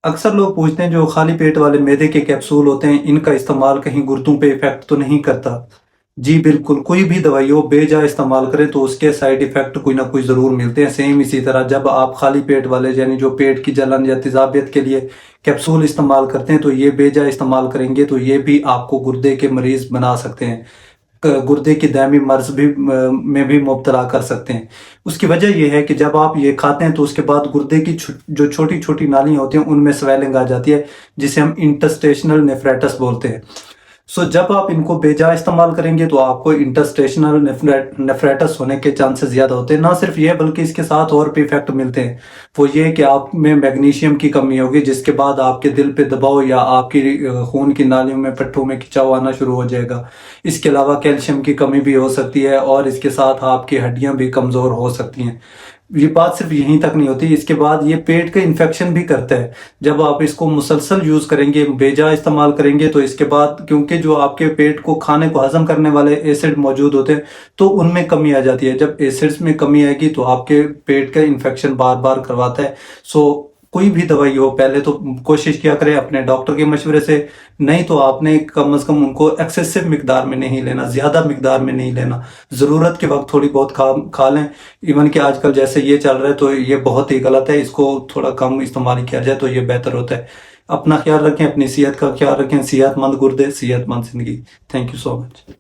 अक्सर लोग पूछते हैं जो खाली पेट वाले मैदे के कैप्सूल होते हैं इनका इस्तेमाल कहीं गुर्दों पे इफेक्ट तो नहीं करता। जी बिल्कुल, कोई भी दवाई हो बेजा इस्तेमाल करें तो उसके साइड इफेक्ट कोई ना कोई ज़रूर मिलते हैं। सेम इसी तरह जब आप खाली पेट वाले यानी जो पेट की जलन या तेज़ाबियत के लिए कैप्सूल इस्तेमाल करते हैं तो ये बेजा इस्तेमाल करेंगे तो ये भी आपको गुर्दे के मरीज़ बना सकते हैं। गुर्दे की दायमी मर्ज भी में भी मुब्तला कर सकते हैं। उसकी वजह यह है कि जब आप ये खाते हैं तो उसके बाद गुर्दे की जो छोटी छोटी नालियां होती हैं उनमें स्वेलिंग आ जाती है, जिसे हम इंटरस्टेशनल नेफ्राइटिस बोलते हैं। सो जब आप इनको बेजा इस्तेमाल करेंगे तो आपको इंटरस्टेशनल नेफ्राइटिस होने के चांसेस ज़्यादा होते हैं। ना सिर्फ ये बल्कि इसके साथ और भी इफेक्ट मिलते हैं। वो ये कि आप में मैग्नीशियम की कमी होगी, जिसके बाद आपके दिल पे दबाव या आपकी खून की नालियों में पट्टों में खिंचाव आना शुरू हो जाएगा। इसके अलावा कैल्शियम की कमी भी हो सकती है और इसके साथ आपकी हड्डियां भी कमज़ोर हो सकती हैं। ये बात सिर्फ यहीं तक नहीं होती, इसके बाद ये पेट का इन्फेक्शन भी करता है। जब आप इसको मुसलसल यूज करेंगे, बेजा इस्तेमाल करेंगे तो इसके बाद क्योंकि जो आपके पेट को खाने को हजम करने वाले एसिड मौजूद होते हैं तो उनमें कमी आ जाती है। जब एसिड्स में कमी आएगी तो आपके पेट का इन्फेक्शन बार बार करवाता है। सो कोई भी दवाई हो पहले तो कोशिश किया करें अपने डॉक्टर के मशवरे से, नहीं तो आपने कम से कम उनको एक्सेसिव मिकदार में नहीं लेना, ज्यादा मिकदार में नहीं लेना। जरूरत के वक्त थोड़ी बहुत खा लें। इवन कि आजकल जैसे ये चल रहा है तो ये बहुत ही गलत है, इसको थोड़ा कम इस्तेमाल किया जाए तो ये बेहतर होता है। अपना ख्याल रखें, अपनी सेहत का ख्याल रखें। सेहतमंद गुर्दे, सेहतमंद जिंदगी। Thank you so much.